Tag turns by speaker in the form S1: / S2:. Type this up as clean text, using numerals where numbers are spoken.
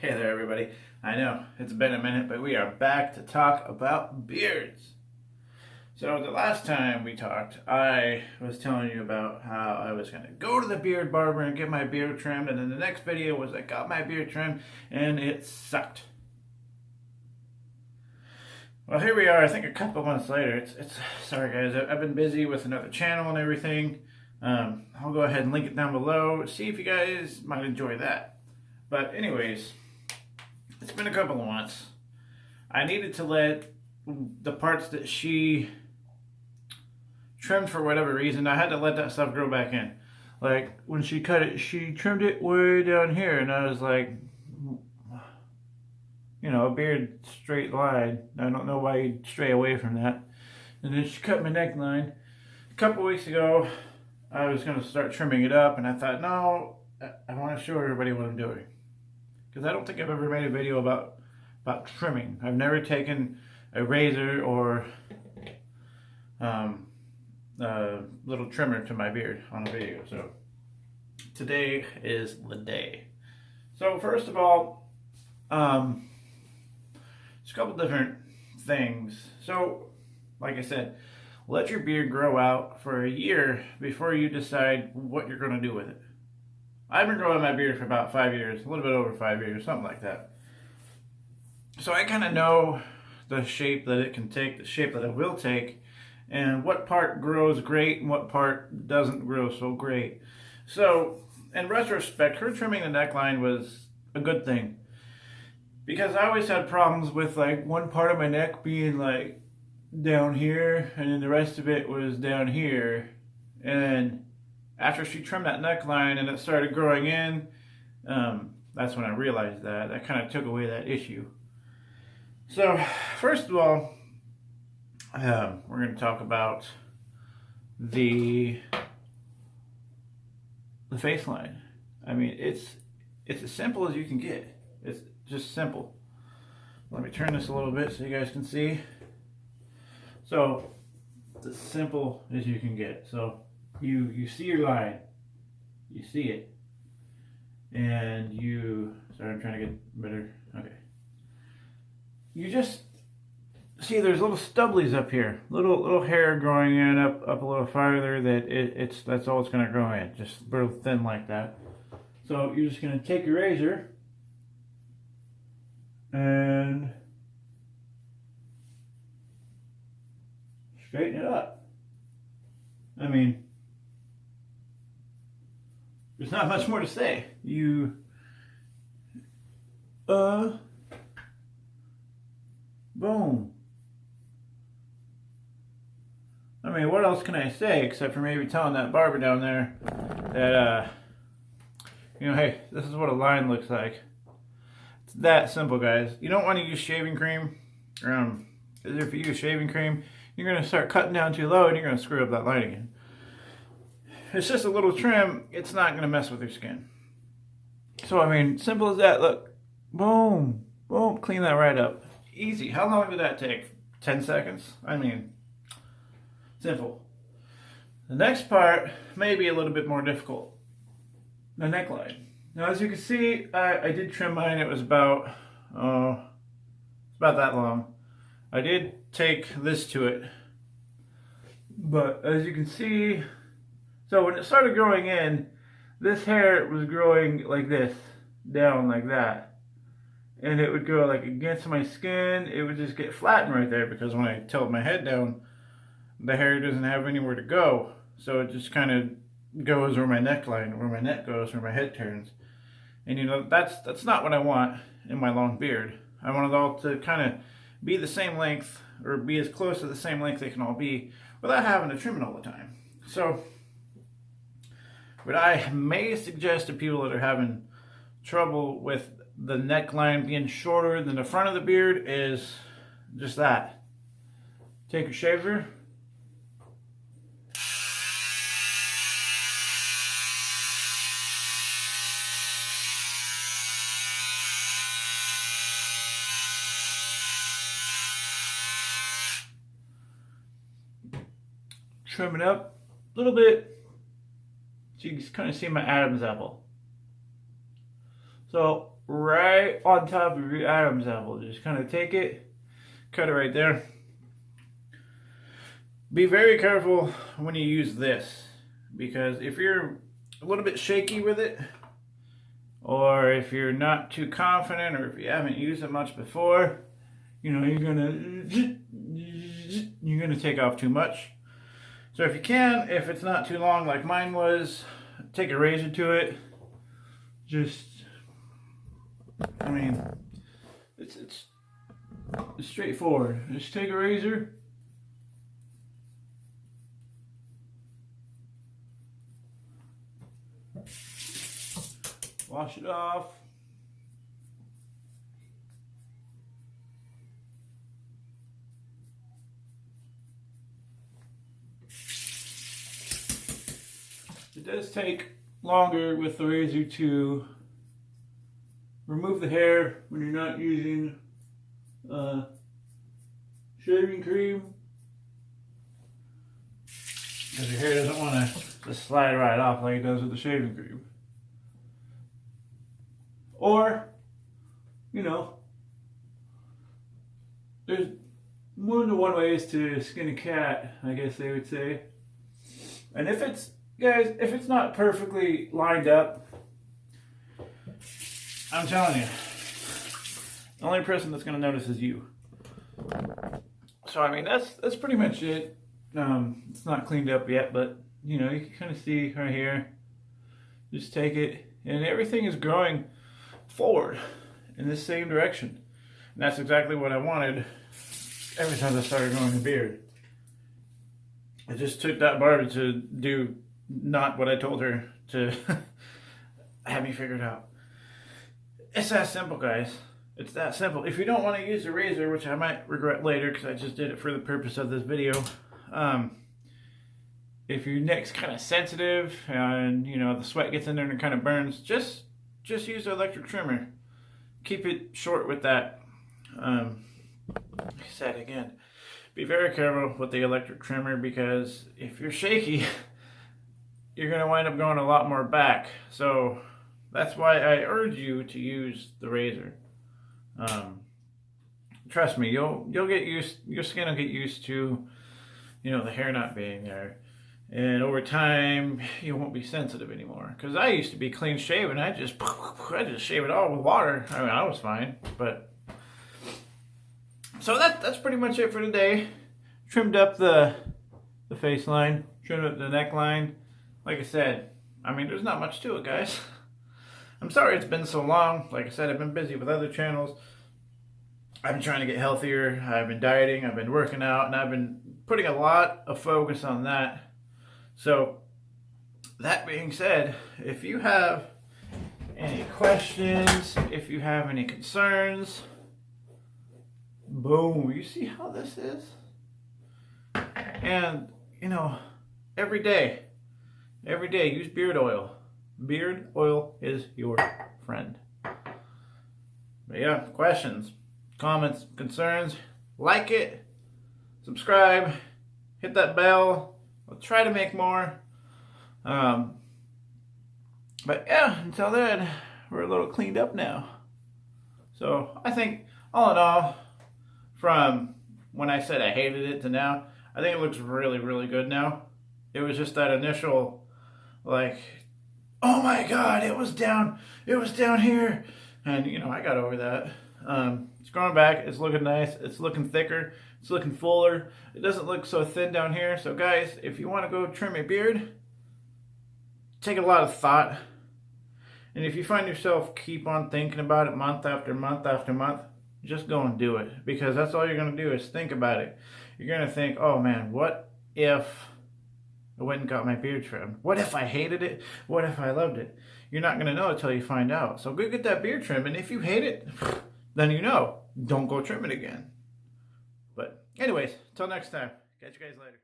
S1: Hey there, everybody. I know it's been a minute, but we are back to talk about beards. So, the last time we talked, I was telling you about how I was going to go to the beard barber and get my beard trimmed, and then the next video was I got my beard trimmed and it sucked. Well, here we are, I think a couple months later. It's sorry, guys, I've been busy with another channel and everything. I'll go ahead and link it down below, see if you guys might enjoy that. But, anyways. It's been a couple of months. I needed to let the parts that she trimmed for whatever reason, I had to let that stuff grow back in. Like, when she cut it, she trimmed it way down here, and I was like, you know, a beard straight line. I don't know why you'd stray away from that. And then she cut my neckline. A couple weeks ago, I was going to start trimming it up, and I thought, no, I want to show everybody what I'm doing. Because I don't think I've ever made a video about trimming. I've never taken a razor or a little trimmer to my beard on a video. So today is the day. So first of all, there's a couple different things. So like I said, let your beard grow out for a year before you decide what you're going to do with it. I've been growing my beard for about 5 years, a little bit over 5 years, something like that. So I kind of know the shape that it can take, the shape that it will take, and what part grows great and what part doesn't grow so great. So, in retrospect, her trimming the neckline was a good thing. Because I always had problems with like one part of my neck being like down here, and then the rest of it was down here. And after she trimmed that neckline and it started growing in, that's when I realized that kind of took away that issue. So, first of all, we're going to talk about the face line. I mean, it's as simple as you can get. It's just simple. Let me turn this a little bit so you guys can see. So, it's as simple as you can get. So, you see your line, you see it, and sorry, I'm trying to get better, okay. You just see there's little stubblies up here, little hair growing in up a little farther that's all it's going to grow in, just real thin like that. So you're just going to take your razor and straighten it up. I mean, there's not much more to say. Boom. I mean, what else can I say except for maybe telling that barber down there that, hey, this is what a line looks like. It's that simple, guys. You don't want to use shaving cream. Because if you use shaving cream, you're going to start cutting down too low and you're going to screw up that line again. It's just a little trim. It's not going to mess with your skin. So, I mean, simple as that. Look. Boom. Boom. Clean that right up. Easy. How long did that take? 10 seconds? I mean, simple. The next part may be a little bit more difficult. The neckline. Now, as you can see, I did trim mine. It was about that long. I did take this to it. But, as you can see, so when it started growing in, this hair was growing like this, down like that. And it would go like against my skin, it would just get flattened right there because when I tilt my head down, the hair doesn't have anywhere to go. So it just kind of goes where my neckline, where my neck goes, where my head turns. And that's not what I want in my long beard. I want it all to kind of be the same length, or be as close to the same length they can all be, without having to trim it all the time. So, what I may suggest to people that are having trouble with the neckline being shorter than the front of the beard is just that. Take your shaver. Trim it up a little bit so you can kind of see my Adam's apple. So right on top of your Adam's apple. Just kind of take it, cut it right there. Be very careful when you use this, because if you're a little bit shaky with it, or if you're not too confident, or if you haven't used it much before, you know, you're gonna take off too much. So if you can, if it's not too long like mine was, take a razor to it. Just, I mean, it's straightforward. Just take a razor. Wash it off. It does take longer with the razor to remove the hair when you're not using shaving cream, because your hair doesn't want to just slide right off like it does with the shaving cream. Or, you know, there's more than one ways to skin a cat, I guess they would say. And if it's, guys, if it's not perfectly lined up, I'm telling you, the only person that's going to notice is you. So, I mean, that's pretty much it. It's not cleaned up yet, but, you know, you can kind of see right here. Just take it, and everything is growing forward in the same direction. And that's exactly what I wanted ever since I started growing a beard. I just took that Barbie to do not what I told her to have me figured out. It's that simple, guys. It's that simple. If you don't want to use the razor, which I might regret later because I just did it for the purpose of this video, if your neck's kind of sensitive and, you know, the sweat gets in there and it kind of burns, just use the electric trimmer. Keep it short with that. Like I said again, be very careful with the electric trimmer, because if you're shaky, you're going to wind up going a lot more back. So that's why I urge you to use the razor. Trust me, you'll get used. Your skin will get used to, you know, the hair not being there. And over time, you won't be sensitive anymore. Because I used to be clean shaven. I just shave it all with water. I mean, I was fine. But so that's pretty much it for today. Trimmed up the face line. Trimmed up the neckline. Like I said, I mean, there's not much to it, guys. I'm sorry it's been so long. Like I said, I've been busy with other channels. I've been trying to get healthier. I've been dieting. I've been working out. And I've been putting a lot of focus on that. So, that being said, if you have any questions, if you have any concerns, boom, you see how this is? And, you know, every day, use beard oil. Beard oil is your friend. But yeah, questions, comments, concerns, like it, subscribe, hit that bell. I'll try to make more. But yeah, until then, we're a little cleaned up now. So I think, all in all, from when I said I hated it to now, I think it looks really, really good now. It was just that initial, like, oh my God, it was down here. And, you know, I got over that. It's growing back. It's looking nice. It's looking thicker. It's looking fuller. It doesn't look so thin down here. So guys, if you want to go trim a beard, take a lot of thought. And if you find yourself keep on thinking about it month after month after month, just go and do it. Because that's all you're going to do is think about it. You're going to think, oh man, what if I went and got my beard trimmed? What if I hated it? What if I loved it? You're not going to know until you find out. So go get that beard trimmed. And if you hate it, then you know. Don't go trim it again. But anyways, till next time. Catch you guys later.